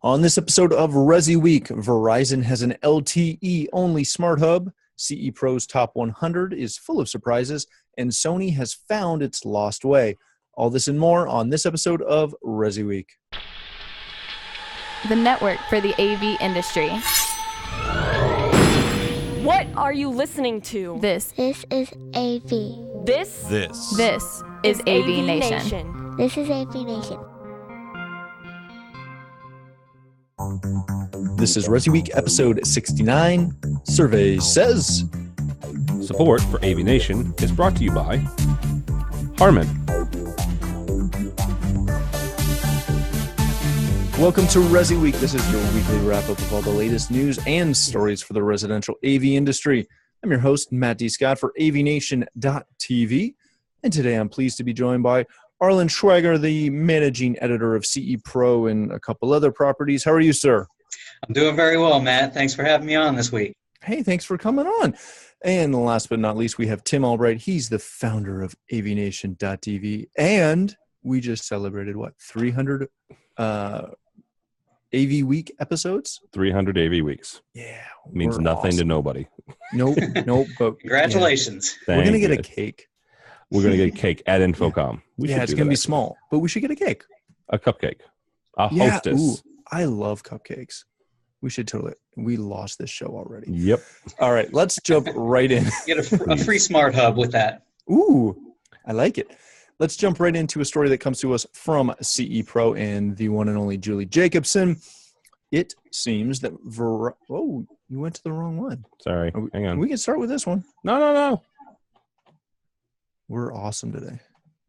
On this episode of ResiWeek, Verizon has an LTE-only smart hub, CE Pro's Top 100 is full of surprises, and Sony has found its lost way. All this and more on this episode of ResiWeek. The network for the AV industry. What are you listening to? This is AV. This is AVNation. This is AVNation. This is ResiWeek episode 69. Survey says. Support for AVNation is brought to you by Harman. Welcome to ResiWeek. This is your weekly wrap-up of all the latest news and stories for the residential AV industry. I'm your host, Matt D. Scott for AVNation.tv. And today I'm pleased to be joined by Arlen Schwager, the managing editor of CE Pro and a couple other properties. How are you, sir? I'm doing very well, Matt. Thanks for having me on this week. Hey, thanks for coming on. And last but not least, we have Tim Albright. He's the founder of AVNation.tv. And we just celebrated, 300 AV Week episodes? 300 AV weeks. Yeah. Means nothing to nobody. Nope. But Congratulations. Yeah. We're going to get a cake. We're going to get a cake at Infocom. It's going to be small, but we should get a cake. A cupcake. A hostess. Ooh, I love cupcakes. We should totally. We lost this show already. Yep. All right, let's jump right in. Get a free smart hub with that. Ooh, I like it. Let's jump right into a story that comes to us from CE Pro and the one and only Julie Jacobson. It seems that you went to the wrong one. Sorry. Hang on. We can start with this one. No. We're awesome today.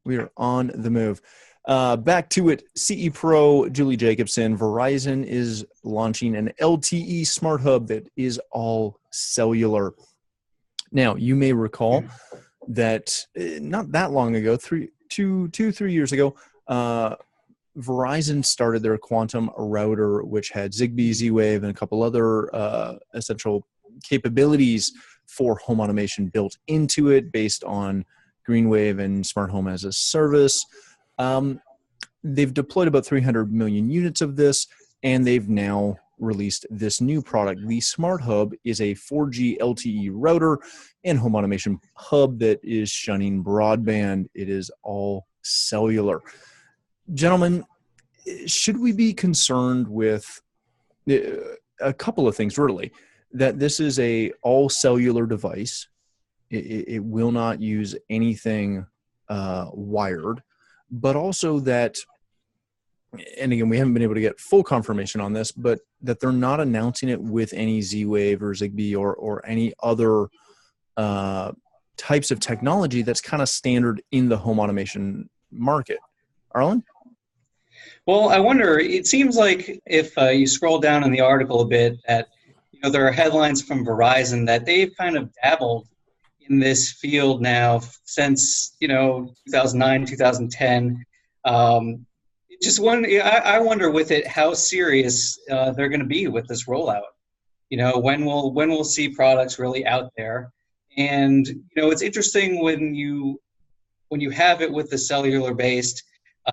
We are on the move. Back to it. CE Pro, Julie Jacobson. Verizon is launching an LTE Smart Hub that is all cellular. Now, you may recall that not that long ago, 3 years ago, Verizon started their Quantum router, which had Zigbee, Z-Wave, and a couple other essential capabilities for home automation built into it based on GreenWave and Smart Home as a Service. They've deployed about 300 million units of this, and they've now released this new product. The Smart Hub is a 4G LTE router and home automation hub that is shunning broadband. It is all cellular. Gentlemen, should we be concerned with a couple of things, really? That this is a all cellular device. It will not use anything wired, but also that, and again, we haven't been able to get full confirmation on this, but that they're not announcing it with any Z-Wave or Zigbee or any other types of technology that's kind of standard in the home automation market. Arlen? Well, I wonder, it seems like if you scroll down in the article a bit that, there are headlines from Verizon that they've kind of dabbled in this field now since 2009, 2010. I wonder with it how serious they're going to be with this rollout. When we'll see products really out there, and it's interesting when you have it with the cellular based.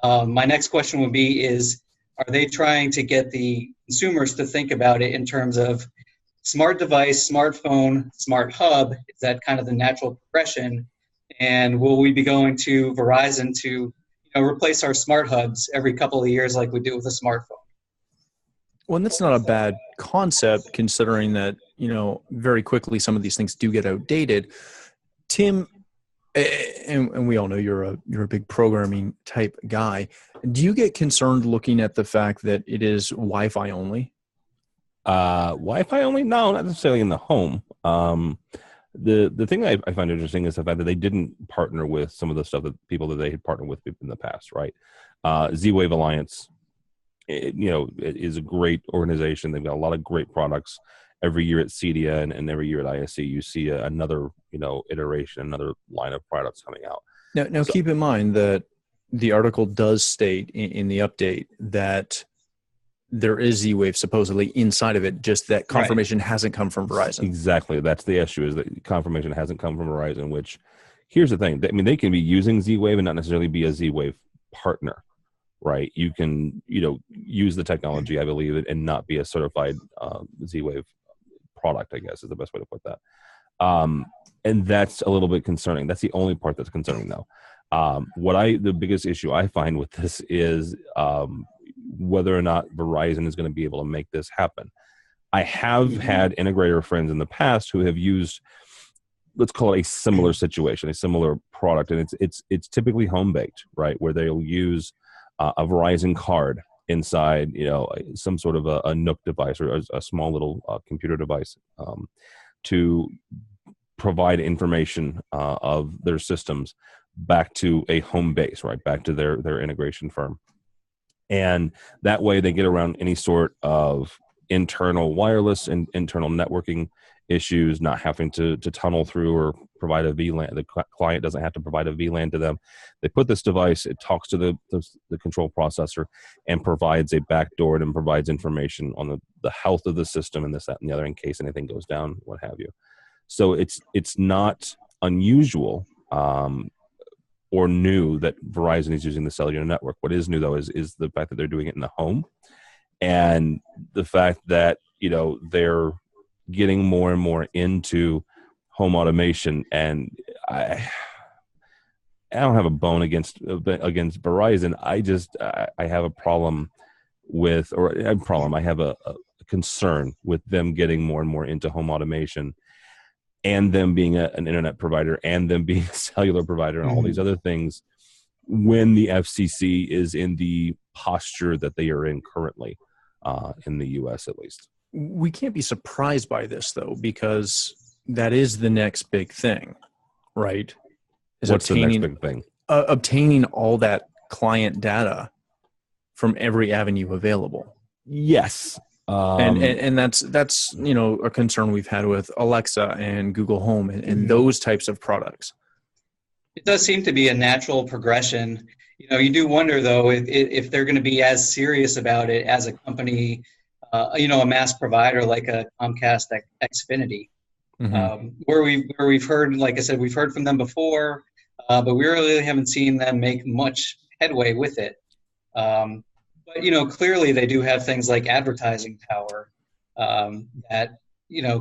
My next question would be: are they trying to get the consumers to think about it in terms of smart device, smartphone, smart hub? Is that kind of the natural progression? And will we be going to Verizon to replace our smart hubs every couple of years like we do with a smartphone? Well, that's not a bad concept considering that, very quickly some of these things do get outdated. Tim, and we all know you're a big programming type guy. Do you get concerned looking at the fact that it is Wi-Fi only? Wi-Fi only? No, not necessarily in the home. The thing I find interesting is the fact that they didn't partner with some of the stuff that people that they had partnered with in the past, right? Z-Wave Alliance, is a great organization. They've got a lot of great products. Every year at CEDIA and every year at ISC, you see another, iteration, another line of products coming out. Now, keep in mind that the article does state in the update that there is Z-Wave supposedly inside of it, just that confirmation hasn't come from Verizon. Exactly. That's the issue, is that confirmation hasn't come from Verizon, which, here's the thing. They can be using Z-Wave and not necessarily be a Z-Wave partner. right? You can, use the technology, I believe, and not be a certified Z-Wave product, I guess is the best way to put that. And that's a little bit concerning. That's the only part that's concerning, though. The biggest issue I find with this is whether or not Verizon is going to be able to make this happen. I have had integrator friends in the past who have used, let's call it a similar situation, a similar product, and it's typically home baked, right? Where they'll use a Verizon card inside, some sort of a Nook device or a small little computer device to provide information of their systems back to a home base, right? Back to their integration firm. And that way they get around any sort of internal wireless and internal networking issues, not having to tunnel through or provide a VLAN. The client doesn't have to provide a VLAN to them. They put this device, it talks to the control processor and provides a backdoor and provides information on the health of the system and this, that, and the other in case anything goes down, what have you. So it's not unusual or new that Verizon is using the cellular network. What is new, though, is the fact that they're doing it in the home, and the fact that they're getting more and more into home automation. And I don't have a bone against Verizon. I have a problem with, I have a concern with them getting more and more into home automation, and them being an internet provider, and them being a cellular provider, and all these other things, when the FCC is in the posture that they are in currently, in the U.S. at least. We can't be surprised by this, though, because that is the next big thing, right? What's the next big thing? Obtaining all that client data from every avenue available. Yes. And that's a concern we've had with Alexa and Google Home and those types of products. It does seem to be a natural progression. You do wonder, though, if they're going to be as serious about it as a company, a mass provider like a Comcast Xfinity, where we've heard, like I said, we've heard from them before, but we really haven't seen them make much headway with it. But clearly they do have things like advertising power that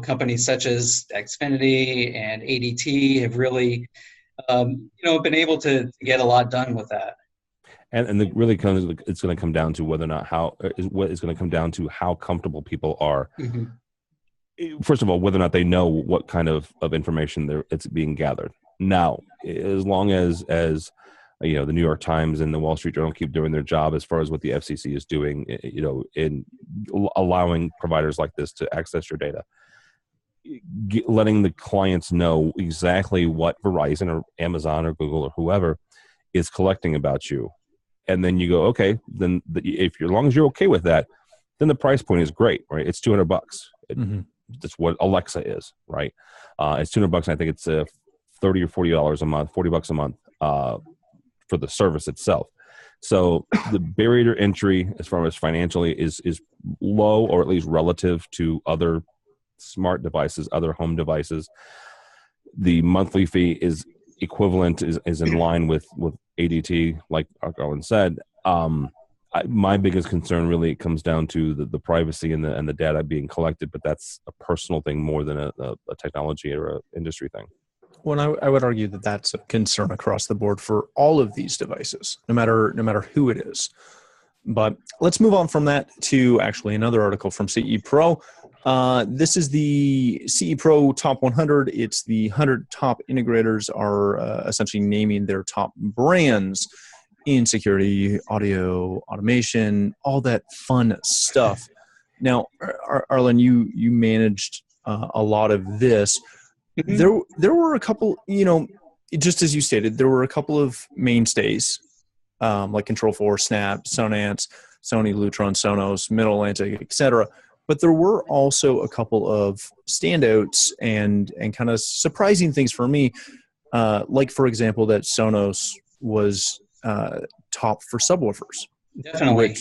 companies such as Xfinity and ADT have really been able to get a lot done with that. And it's going to come down to whether or not how comfortable people are. First of all, whether or not they know what kind of information it's being gathered. Now, as long as the New York Times and the Wall Street Journal keep doing their job as far as what the FCC is doing, in allowing providers like this to access your data, letting the clients know exactly what Verizon or Amazon or Google or whoever is collecting about you. And then you go, okay, then as long as you're okay with that, then the price point is great, right? It's $200. That's what Alexa is, right? It's $200. And I think it's $30 or $40 a month, $40 a month for the service itself. So the barrier to entry, as far as financially, is low, or at least relative to other smart devices, other home devices. The monthly fee is equivalent, is in line with ADT, like Garland said. My biggest concern really comes down to the privacy and the data being collected, but that's a personal thing more than a technology or an industry thing. Well, I would argue that that's a concern across the board for all of these devices, no matter who it is. But let's move on from that to actually another article from CE Pro. This is the CE Pro Top 100. It's the 100 top integrators are essentially naming their top brands in security, audio, automation, all that fun stuff. Now, Arlen, you managed a lot of this. There were a couple, just as you stated, there were a couple of mainstays like Control4, Snap, Sonance, Sony, Lutron, Sonos, Mid-Atlantic, etc. But there were also a couple of standouts and kind of surprising things for me, like, for example, that Sonos was top for subwoofers. Definitely.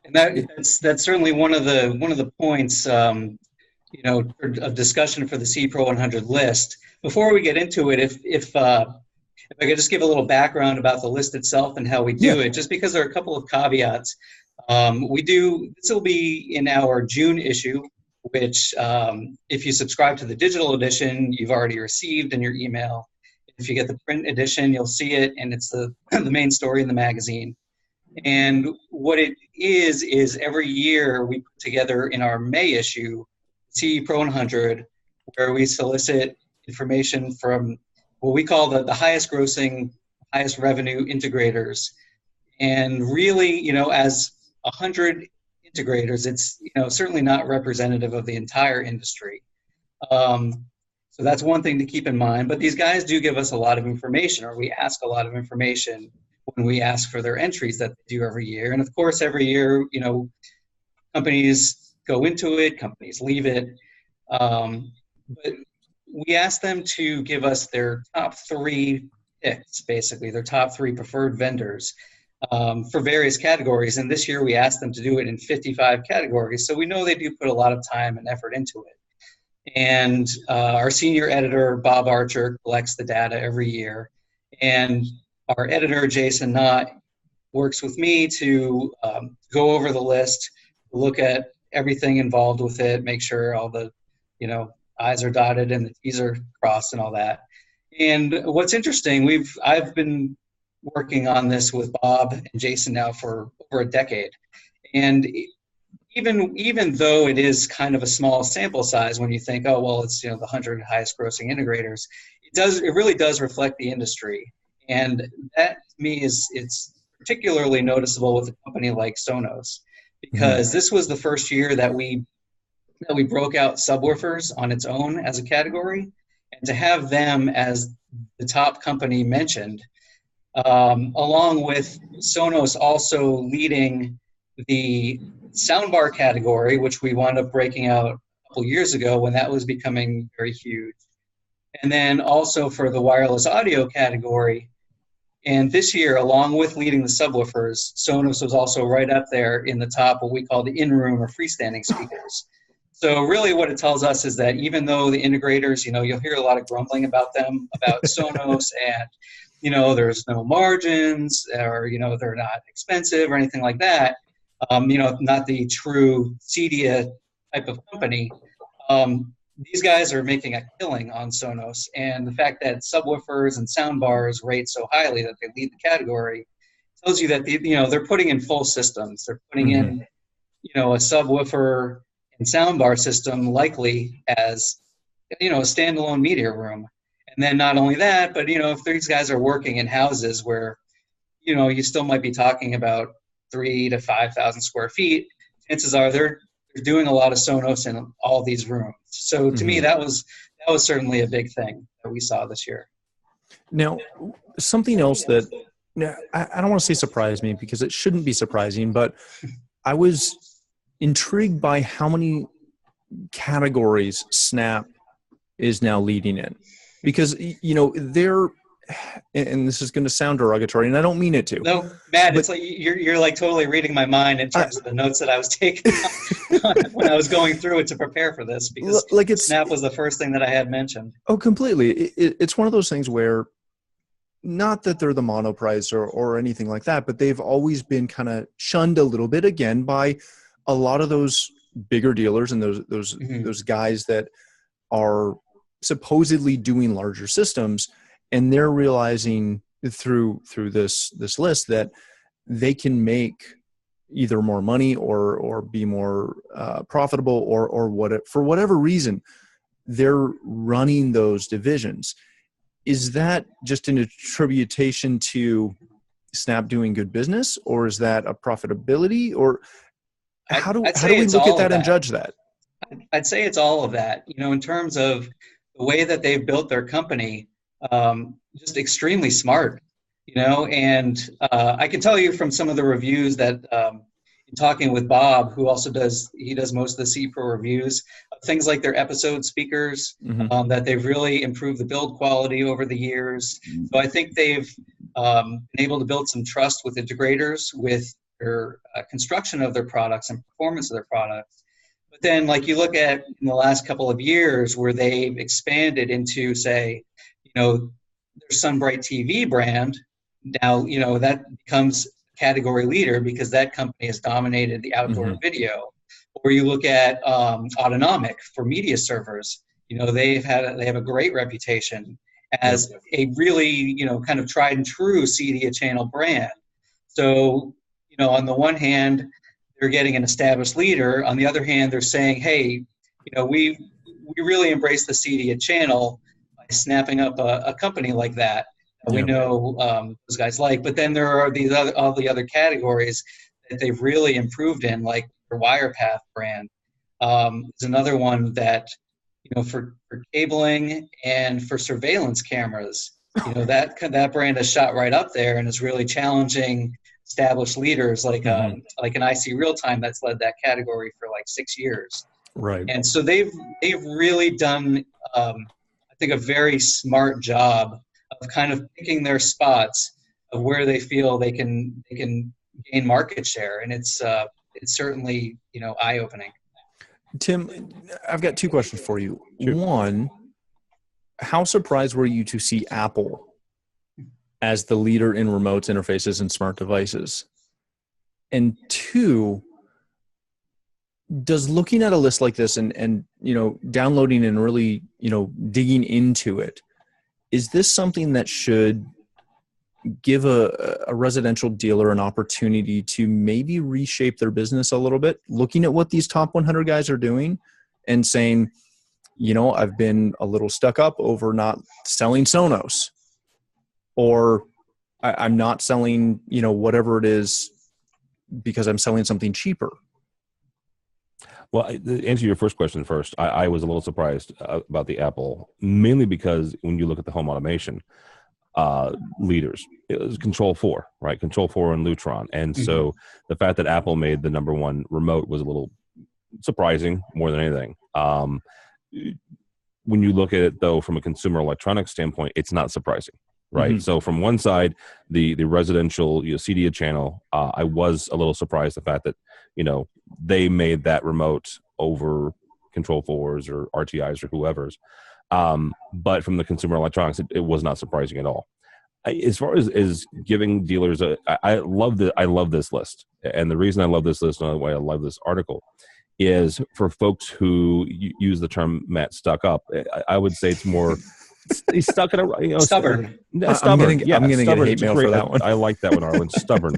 And that's certainly one of the points of discussion for the CE Pro 100 list. Before we get into it, if if I could just give a little background about the list itself and how we do it, just because there are a couple of caveats. This will be in our June issue, which if you subscribe to the digital edition, you've already received in your email. If you get the print edition, you'll see it, and it's the main story in the magazine. And what it is every year we put together in our May issue, CE Pro 100, where we solicit information from what we call the highest grossing, highest revenue integrators. And really, as 100 integrators, it's certainly not representative of the entire industry. So that's one thing to keep in mind. But these guys do give us a lot of information, or we ask a lot of information when we ask for their entries that they do every year. And of course, every year, companies go into it, companies leave it. But we ask them to give us their top 3 picks, basically, their top 3 preferred vendors for various categories. And this year we asked them to do it in 55 categories. So we know they do put a lot of time and effort into it. And our senior editor, Bob Archer, collects the data every year. And our editor, Jason Knott, works with me to go over the list, look at everything involved with it, make sure all the, I's are dotted and the T's are crossed and all that. And what's interesting, I've been working on this with Bob and Jason now for over a decade. And even though it is kind of a small sample size when you think, oh, well, it's, the 100 highest grossing integrators, it really does reflect the industry. And that to me it's particularly noticeable with a company like Sonos, because this was the first year that we broke out subwoofers on its own as a category, and to have them as the top company mentioned, along with Sonos also leading the soundbar category, which we wound up breaking out a couple years ago when that was becoming very huge. And then also for the wireless audio category. And this year, along with leading the subwoofers, Sonos was also right up there in the top, what we call the in-room or freestanding speakers. So really what it tells us is that even though the integrators, you'll hear a lot of grumbling about them, about Sonos, and, there's no margins, or, they're not expensive or anything like that, not the true CEDIA type of company. These guys are making a killing on Sonos, and the fact that subwoofers and soundbars rate so highly that they lead the category tells you that they're putting in full systems. They're putting in a subwoofer and soundbar system likely as a standalone media room. And then not only that, but if these guys are working in houses where you still might be talking about 3,000 to 5,000 square feet, chances are they're doing a lot of Sonos in all these rooms. So to me, that was certainly a big thing that we saw this year. Now, something else that I don't want to say surprised me, because it shouldn't be surprising, but I was intrigued by how many categories Snap is now leading in, because they're, and this is going to sound derogatory, and I don't mean it to. No, Matt, it's like you're like totally reading my mind in terms of the notes that I was taking when I was going through it to prepare for this, because Snap was the first thing that I had mentioned. Oh, completely. It's one of those things where, not that they're the monoprice or anything like that, but they've always been kind of shunned a little bit, again, by a lot of those bigger dealers and those guys that are supposedly doing larger systems. And they're realizing through this list that they can make either more money or be more profitable or what, for whatever reason, they're running those divisions. Is that just an attribution to Snap doing good business, or is that a profitability, or how do we look at that and judge that? I'd say it's all of that. In terms of the way that they've built their company. Just extremely smart, and I can tell you from some of the reviews that in talking with Bob, who also does most of the CE Pro reviews, things like their episode speakers, that they've really improved the build quality over the years. So I think they've been able to build some trust with integrators with their construction of their products and performance of their products. But then, like, you look at in the last couple of years where they've expanded into, say, their Sunbright TV brand, now, that becomes category leader because that company has dominated the outdoor video. Or you look at Autonomic for media servers. They have a great reputation as a really, kind of tried and true CEDIA channel brand. So, on the one hand, they're getting an established leader. On the other hand, they're saying, hey, we really embrace the CEDIA channel by snapping up a company like that. We know those guys like, but then there are all the other categories that they've really improved in, like their Wirepath brand. Is another one that, for cabling and for surveillance cameras, that brand has shot right up there and is really challenging established leaders like an IC Real Time that's led that category for like 6 years. Right. And so they've really done, I think, a very smart job of kind of picking their spots of where they feel they can gain market share, and it's certainly eye-opening. Tim, I've got two questions for you. Sure. One, how surprised were you to see Apple as the leader in remotes, interfaces, and smart devices? And two, does looking at a list like this and downloading and really digging into it, is this something that should give a residential dealer an opportunity to maybe reshape their business a little bit, looking at what these top 100 guys are doing and saying, I've been a little stuck up over not selling Sonos, or I'm not selling, whatever it is, because I'm selling something cheaper? Well, to answer your first question first, I was a little surprised about the Apple, mainly because when you look at the home automation leaders, it was Control 4, right? Control 4 and Lutron. And so the fact that Apple made the number one remote was a little surprising more than anything. When you look at it, though, from a consumer electronics standpoint, it's not surprising, right? So from one side, the residential CEDIA channel, I was a little surprised the fact that, they made that remote over Control 4s or RTIs or whoever's. But from the consumer electronics, it was not surprising at all. As far as giving dealers, I love this list. And the reason I love this list and the way I love this article is for folks who use the term Matt stuck up. I would say it's more he's stuck in a stubborn. Stubborn. I'm gonna get hate mail for that one. I like that one, Arlen. Stubborn.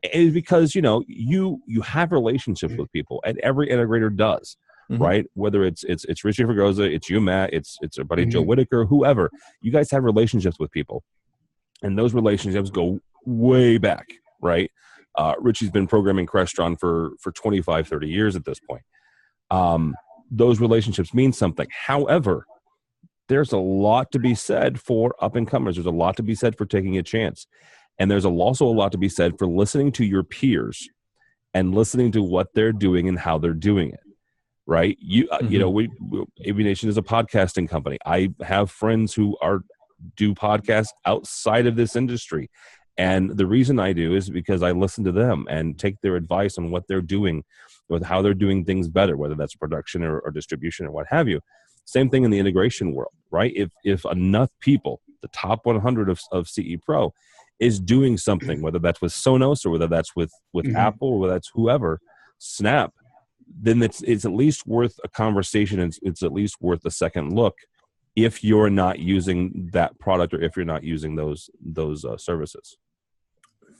It's because you have relationships with people, and every integrator does. Right? Whether it's Richie Fregosa, it's you, Matt, it's our buddy Joe Whitaker, whoever. You guys have relationships with people, and those relationships go way back, right? Richie's been programming Crestron for 25, 30 years at this point. Those relationships mean something. However, there's a lot to be said for up-and-comers. There's a lot to be said for taking a chance. And there's also a lot to be said for listening to your peers and listening to what they're doing and how they're doing it. Right? AVNation is a podcasting company. I have friends who do podcasts outside of this industry. And the reason I do is because I listen to them and take their advice on what they're doing, with how they're doing things better, whether that's production or distribution or what have you. Same thing in the integration world, right? If enough people, the top 100 of CE Pro, is doing something, whether that's with Sonos or whether that's with Apple or whether that's whoever, Snap, then it's at least worth a conversation, and it's at least worth a second look if you're not using that product or if you're not using those services.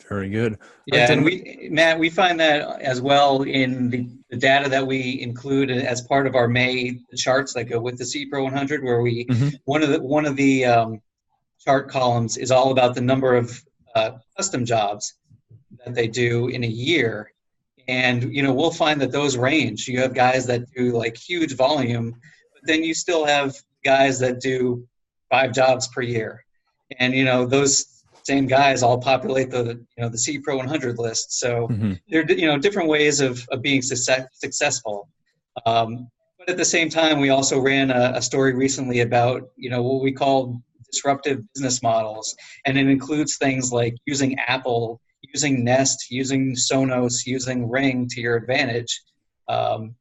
Very good. Yeah, and we find that as well in the data that we include as part of our May charts that go with the CE Pro 100, where we one of the chart columns is all about the number of custom jobs that they do in a year. And, we'll find that those range. You have guys that do like huge volume, but then you still have guys that do 5 jobs per year. And, those same guys all populate the CE Pro 100 list. So there are, different ways of being successful. But at the same time, we also ran a story recently about, what we call disruptive business models. And it includes things like using Apple, using Nest, using Sonos, using Ring to your advantage. And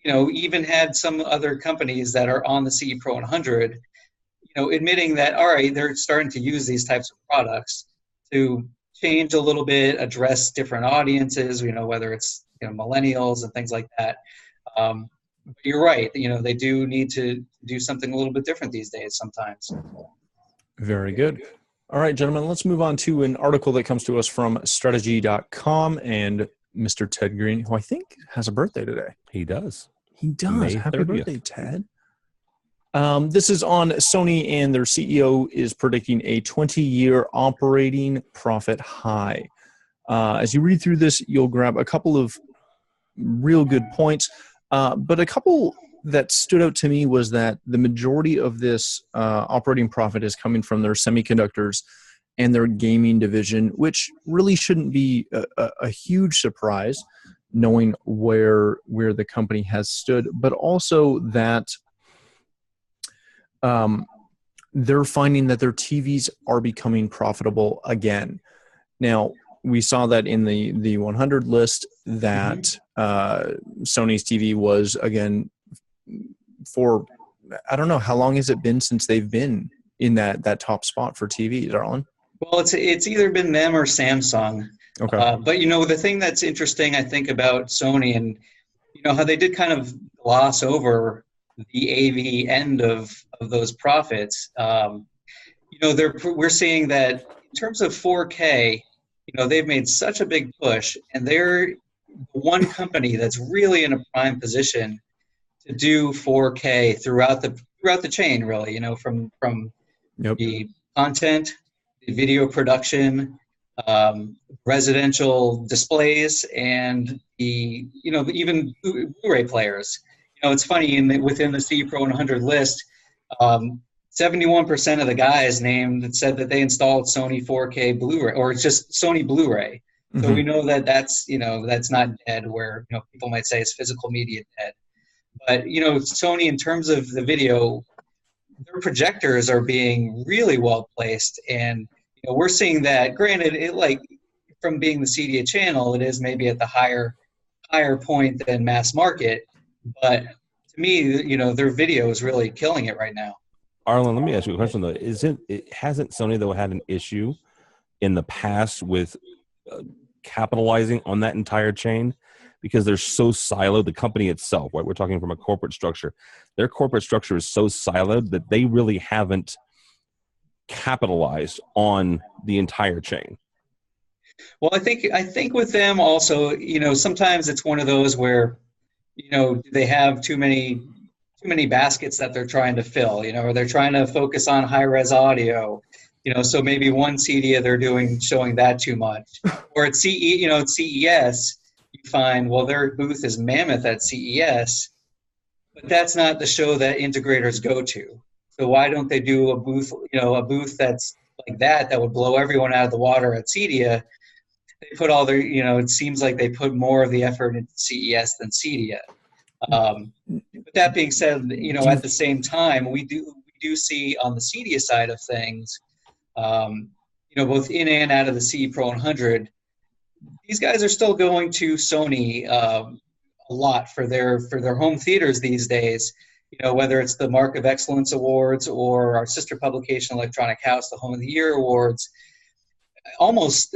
even had some other companies that are on the CE Pro 100, admitting that, all right, they're starting to use these types of products to change a little bit, address different audiences, whether it's, millennials and things like that. But you're right, they do need to do something a little bit different these days sometimes. Very good. All right, gentlemen, let's move on to an article that comes to us from strategy.com and Mr. Ted Green, who I think has a birthday today. He does. He does. May Happy 30th. Birthday, Ted. This is on Sony, and their CEO is predicting a 20-year operating profit high. As you read through this, you'll grab a couple of real good points, but a couple that stood out to me was that the majority of this operating profit is coming from their semiconductors and their gaming division, which really shouldn't be a huge surprise, knowing where the company has stood, but also that they're finding that their TVs are becoming profitable again. Now, we saw that in the 100 list that Sony's TV was, again, for, I don't know, how long has it been since they've been in that top spot for TVs, Arlen? Well, it's either been them or Samsung. Okay. But, the thing that's interesting, I think, about Sony and, how they did kind of gloss over the AV end of those profits. We're seeing that in terms of 4K, they've made such a big push, and they're one company that's really in a prime position to do 4K throughout the chain, really. From Yep. the content, the video production, residential displays, and the even Blu-ray players. It's funny, within the CE Pro 100 list, 71% of the guys said that they installed Sony 4K Blu-ray, or it's just Sony Blu-ray. So we know that's not dead, where people might say it's physical media dead. But Sony, in terms of the video, their projectors are being really well placed, and we're seeing that. Granted, from being the CDA channel, it is maybe at the higher point than mass market, but to me, their video is really killing it right now. Arlen, let me ask you a question though. Hasn't Sony though had an issue in the past with capitalizing on that entire chain, because they're so siloed? The company itself, right? We're talking from a corporate structure. Their corporate structure is so siloed that they really haven't capitalized on the entire chain. Well, I think with them also, sometimes it's one of those where, they have too many baskets that they're trying to fill, or they're trying to focus on high-res audio, so maybe one CEDIA they're showing that too much. Or at CES, you find, well, their booth is mammoth at CES, but that's not the show that integrators go to. So why don't they do a booth that's like that would blow everyone out of the water at CEDIA? They put all their, it seems like they put more of the effort into CES than CEDIA. But that being said, at the same time, we do see on the CEDIA side of things, both in and out of the CE Pro 100, these guys are still going to Sony a lot for their home theaters these days. Whether it's the Mark of Excellence Awards or our sister publication, Electronic House, the Home of the Year Awards, almost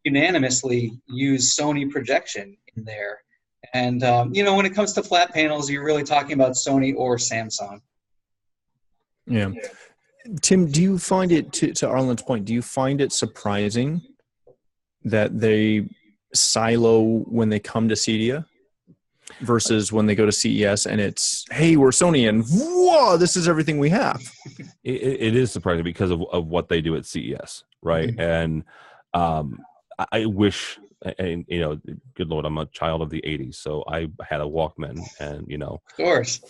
unanimously use Sony projection in there. And, when it comes to flat panels, you're really talking about Sony or Samsung. Yeah. Tim, do you find it, to Arlen's point, do you find it surprising that they silo when they come to CEDIA versus when they go to CES and it's, hey, we're Sony and whoa, this is everything we have? It is surprising because of what they do at CES, right? Mm-hmm. And I wish, and good Lord, I'm a child of the 80s, so I had a Walkman, and of course.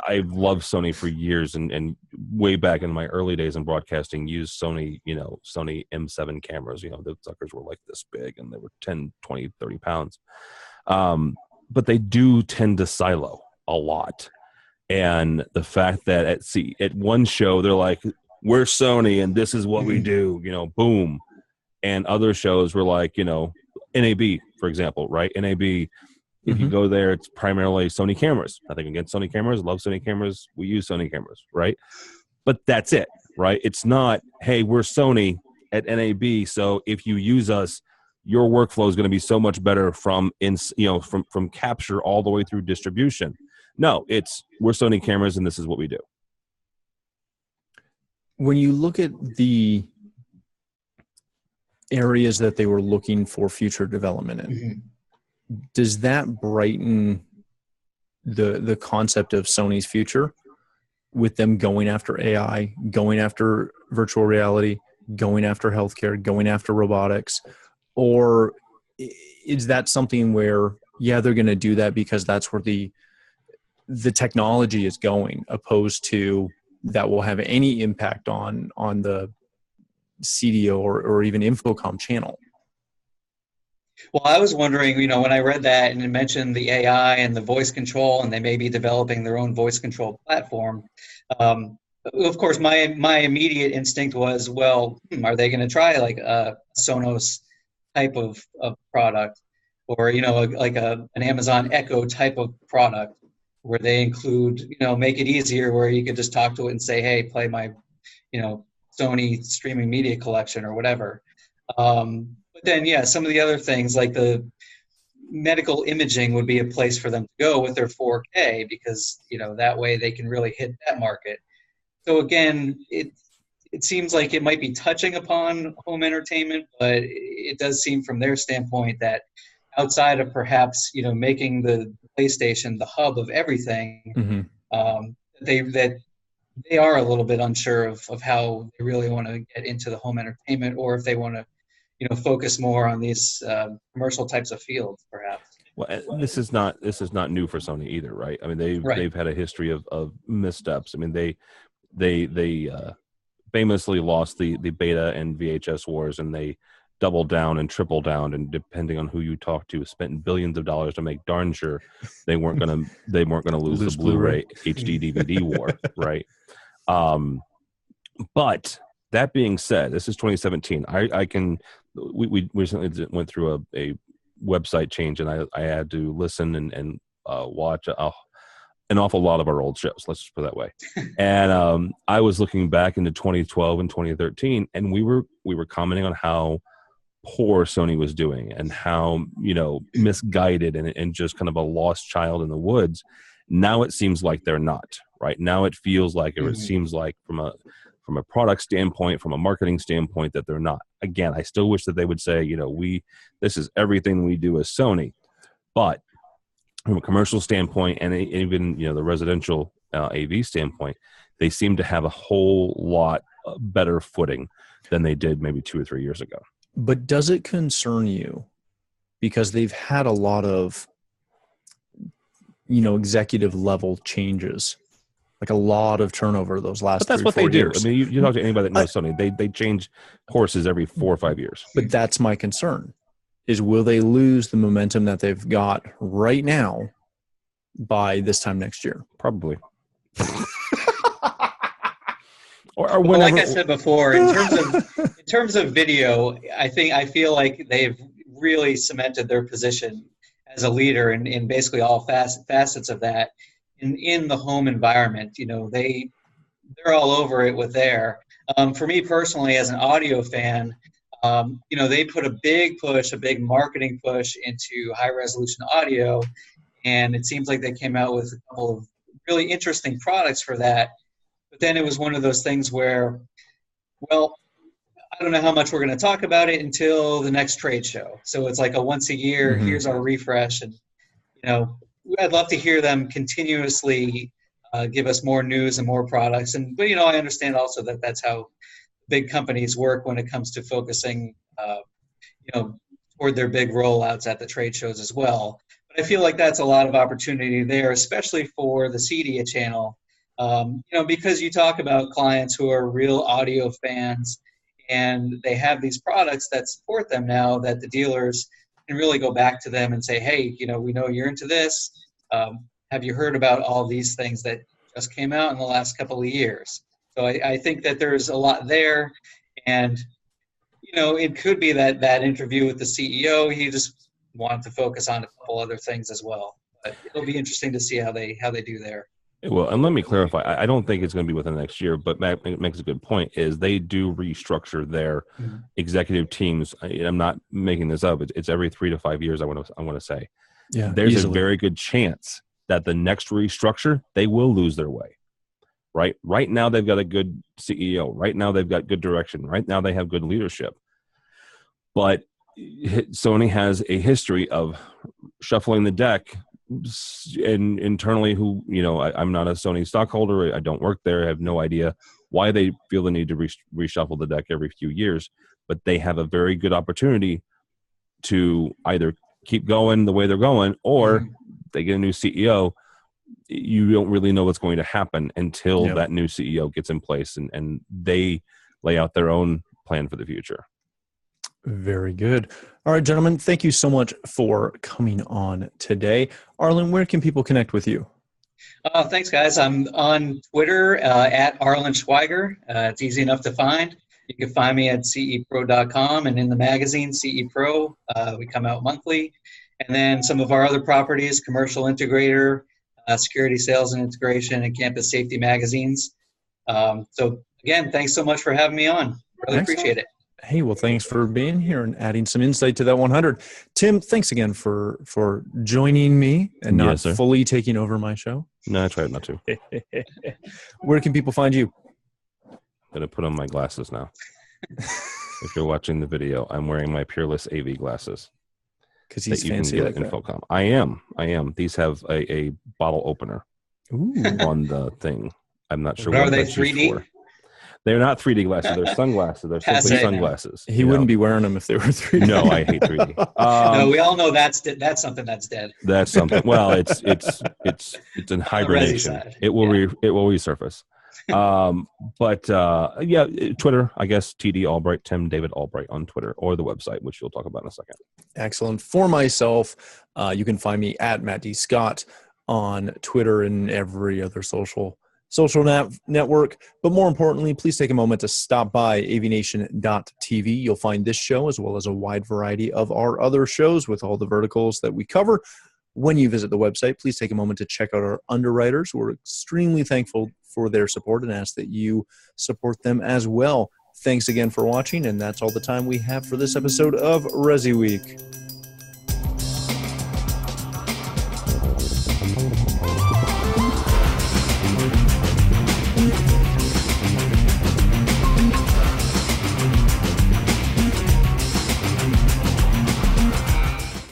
I've loved Sony for years, and way back in my early days in broadcasting, used Sony, Sony M7 cameras. The suckers were like this big, and they were 10, 20, 30 pounds. But they do tend to silo a lot. And the fact that at one show, they're like, we're Sony, and this is what we do, boom. And other shows were like, NAB, for example, right? NAB, if you go there, it's primarily Sony cameras. Nothing against Sony cameras. Love Sony cameras. We use Sony cameras, right? but that's it, right? It's not, hey, we're Sony at NAB, so if you use us, your workflow is going to be so much better from capture all the way through distribution. No, it's we're Sony cameras and this is what we do. When you look at the areas that they were looking for future development in, does that brighten the concept of Sony's future with them going after AI, going after virtual reality, going after healthcare, going after robotics? Or is that something where, yeah, they're going to do that because that's where the technology is going, opposed to that will have any impact on the CDO or even Infocom channel? Well, I was wondering, when I read that and it mentioned the AI and the voice control, and they may be developing their own voice control platform. Of course, my immediate instinct was, well, are they going to try like a Sonos type of product, or like an Amazon Echo type of product, where they include, make it easier, where you could just talk to it and say, hey, play my, Sony streaming media collection or whatever. But then, yeah, some of the other things like the medical imaging would be a place for them to go with their 4K, because, that way they can really hit that market. So again, it seems like it might be touching upon home entertainment, but it does seem from their standpoint that outside of perhaps, making the PlayStation the hub of everything, they are a little bit unsure of how they really want to get into the home entertainment, or if they want to, focus more on these commercial types of fields, perhaps. Well, this is not new for Sony either, right? I mean, they've had a history of missteps. I mean, they famously lost the beta and VHS wars, and they doubled down and tripled down, and depending on who you talk to, spent billions of dollars to make darn sure they weren't gonna lose the Blu-ray HD DVD war, right? But that being said, this is 2017. We recently went through a website change, and I had to listen and watch an awful lot of our old shows. Let's just put it that way. And I was looking back into 2012 and 2013, and we were commenting on how poor Sony was doing, and how misguided and just kind of a lost child in the woods. Now it seems like they're not, right? Now it feels like, or it seems like from a product standpoint, from a marketing standpoint, that they're not. Again, I still wish that they would say, this is everything we do as Sony, but from a commercial standpoint, and even the residential AV standpoint, they seem to have a whole lot better footing than they did maybe 2 or 3 years ago. But does it concern you, because they've had a lot of executive level changes, like a lot of turnover those last. But that's 3 what 4 they years. do. I mean, you talk to anybody that knows Sony, they change courses every 4 or 5 years. But that's my concern: is will they lose the momentum that they've got right now by this time next year? Probably. or well, like I said before, in terms of video, I feel like they've really cemented their position as a leader in basically all facets of that. In the home environment, they're all over it with there. For me personally, as an audio fan, they put a big marketing push into high resolution audio, and it seems like they came out with a couple of really interesting products for that. But then it was one of those things where, well, I don't know how much we're going to talk about it until the next trade show. So it's like a once a year, here's our refresh, and I'd love to hear them continuously give us more news and more products. But I understand also that that's how big companies work when it comes to focusing, toward their big rollouts at the trade shows as well. But I feel like that's a lot of opportunity there, especially for the CDA channel, because you talk about clients who are real audio fans, and they have these products that support them now, that the dealers can really go back to them and say, hey, we know you're into this. Have you heard about all these things that just came out in the last couple of years? So I think that there's a lot there. And, it could be that interview with the CEO, he just wanted to focus on a couple other things as well. But it'll be interesting to see how they do there. Well, and let me clarify. I don't think it's going to be within the next year, but Matt makes a good point. Is they do restructure their executive teams. I'm not making this up. It's every 3 to 5 years. I want to say. Yeah, there's easily. a very good chance that the next restructure they will lose their way. Right now they've got a good CEO. Right now they've got good direction. Right now they have good leadership. But Sony has a history of shuffling the deck. And internally, I'm not a Sony stockholder. I don't work there. I have no idea why they feel the need to reshuffle the deck every few years. But they have a very good opportunity to either keep going the way they're going, or they get a new CEO. You don't really know what's going to happen until that new CEO gets in place and they lay out their own plan for the future. Very good. All right, gentlemen, thank you so much for coming on today. Arlen, where can people connect with you? Thanks, guys. I'm on Twitter at Arlen Schweiger. It's easy enough to find. You can find me at cepro.com and in the magazine, CE Pro. We come out monthly. And then some of our other properties, Commercial Integrator, Security Sales and Integration, and Campus Safety magazines. So, again, thanks so much for having me on. Really appreciate it. Hey, well, thanks for being here and adding some insight to that 100. Tim, thanks again for joining me and not fully taking over my show. No, I tried not to. Where can people find you? I'm going to put on my glasses now. If you're watching the video, I'm wearing my Peerless AV glasses. Because he's fancy like that. Infocom. I am. These have a bottle opener on the thing. I'm not sure what are they, that's used 3D? for. They're not 3D glasses. They're sunglasses. They're simply sunglasses. He wouldn't be wearing them if they were 3D. No, I hate 3D. No, we all know that's something that's dead. That's something. Well, it's in hibernation. It will resurface. Twitter, I guess, TD Albright, Tim David Albright on Twitter, or the website, which you'll talk about in a second. Excellent. For myself, you can find me at Matt D. Scott on Twitter and every other social network. But more importantly, please take a moment to stop by AVNation.tv. You'll find this show as well as a wide variety of our other shows with all the verticals that we cover. When you visit the website, please take a moment to check out our underwriters. We're extremely thankful for their support and ask that you support them as well. Thanks again for watching, and that's all the time we have for this episode of ResiWeek.